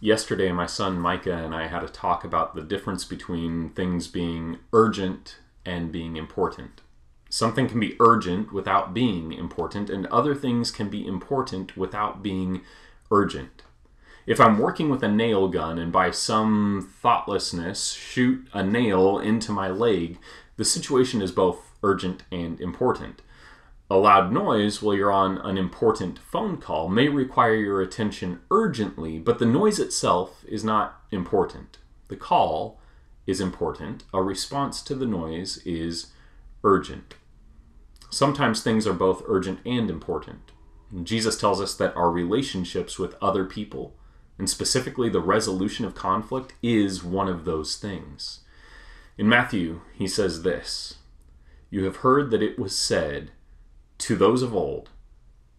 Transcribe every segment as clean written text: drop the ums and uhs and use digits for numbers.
Yesterday, my son Micah and I had a talk about the difference between things being urgent and being important. Something can be urgent without being important, and other things can be important without being urgent. If I'm working with a nail gun and by some thoughtlessness shoot a nail into my leg, the situation is both urgent and important. A loud noise while you're on an important phone call may require your attention urgently, but the noise itself is not important. The call is important. A response to the noise is urgent. Sometimes things are both urgent and important. Jesus tells us that our relationships with other people, and specifically the resolution of conflict, is one of those things. In Matthew, he says this, "You have heard that it was said to those of old,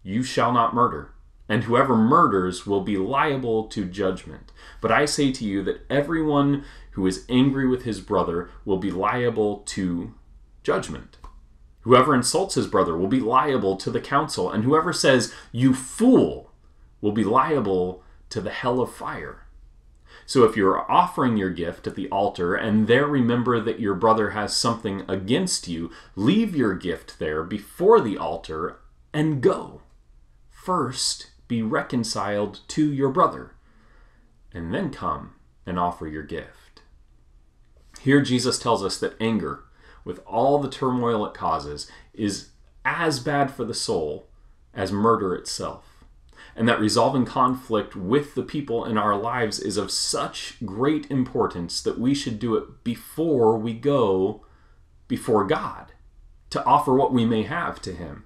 'You shall not murder, and whoever murders will be liable to judgment.' But I say to you that everyone who is angry with his brother will be liable to judgment. Whoever insults his brother will be liable to the council, and whoever says, 'You fool,' will be liable to the hell of fire. So if you're offering your gift at the altar and there remember that your brother has something against you, leave your gift there before the altar and go. First, be reconciled to your brother, and then come and offer your gift." Here Jesus tells us that anger, with all the turmoil it causes, is as bad for the soul as murder itself. And that resolving conflict with the people in our lives is of such great importance that we should do it before we go before God to offer what we may have to Him.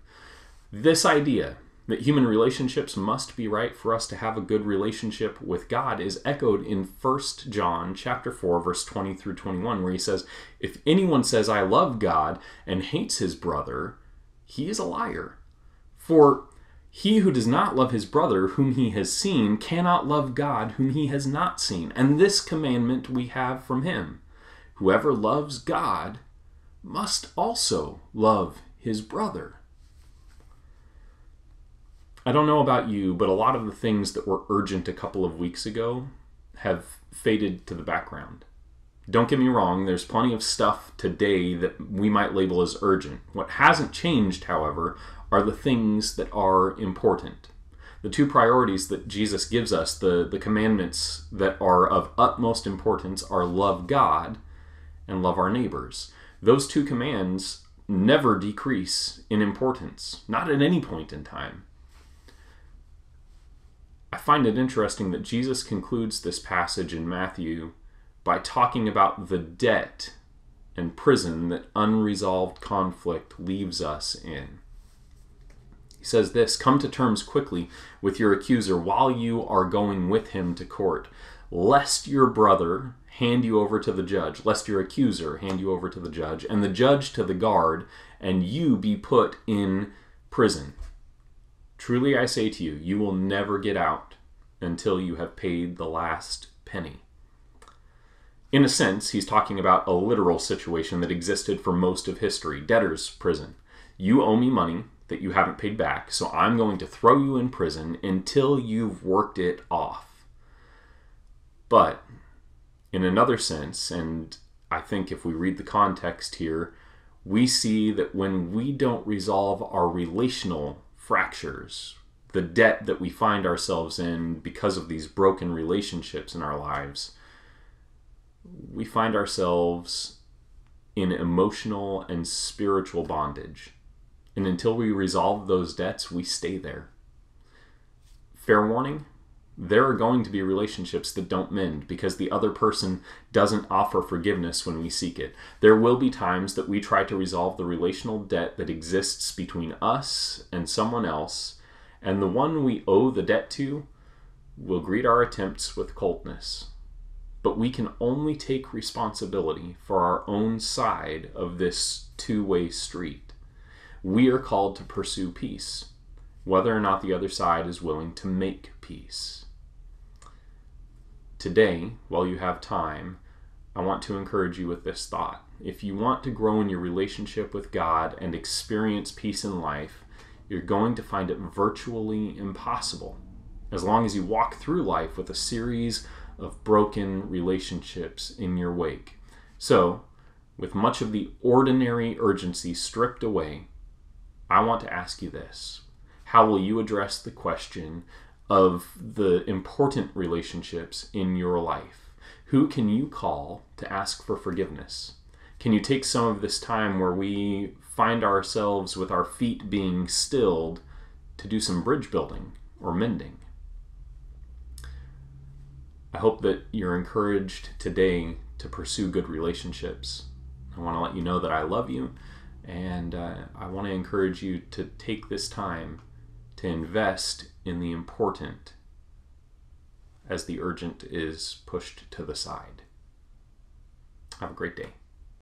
This idea that human relationships must be right for us to have a good relationship with God is echoed in 1 John chapter 4, verse 20 through 21, where he says, "If anyone says, 'I love God,' and hates his brother, he is a liar. For he who does not love his brother whom he has seen cannot love God whom he has not seen. And this commandment we have from him: whoever loves God must also love his brother." I don't know about you, but a lot of the things that were urgent a couple of weeks ago have faded to the background. Don't get me wrong, there's plenty of stuff today that we might label as urgent. What hasn't changed, however, are the things that are important. The two priorities that Jesus gives us, the commandments that are of utmost importance, are love God and love our neighbors. Those two commands never decrease in importance, not at any point in time. I find it interesting that Jesus concludes this passage in Matthew by talking about the debt and prison that unresolved conflict leaves us in. He says this, "Come to terms quickly with your accuser while you are going with him to court, lest your brother hand you over to the judge, lest your accuser hand you over to the judge, and the judge to the guard, and you be put in prison. Truly I say to you, you will never get out until you have paid the last penny." In a sense, he's talking about a literal situation that existed for most of history, debtor's prison. You owe me money that you haven't paid back, so I'm going to throw you in prison until you've worked it off. But in another sense, and I think if we read the context here, we see that when we don't resolve our relational fractures, the debt that we find ourselves in because of these broken relationships in our lives, we find ourselves in emotional and spiritual bondage. And until we resolve those debts, we stay there. Fair warning, there are going to be relationships that don't mend because the other person doesn't offer forgiveness when we seek it. There will be times that we try to resolve the relational debt that exists between us and someone else, and the one we owe the debt to will greet our attempts with coldness. But we can only take responsibility for our own side of this two-way street. We are called to pursue peace, whether or not the other side is willing to make peace. Today, while you have time, I want to encourage you with this thought. If you want to grow in your relationship with God and experience peace in life, you're going to find it virtually impossible as long as you walk through life with a series of broken relationships in your wake. So, with much of the ordinary urgency stripped away, I want to ask you this. How will you address the question of the important relationships in your life? Who can you call to ask for forgiveness? Can you take some of this time where we find ourselves with our feet being stilled to do some bridge building or mending? I hope that you're encouraged today to pursue good relationships. I want to let you know that I love you, and I want to encourage you to take this time to invest in the important as the urgent is pushed to the side. Have a great day.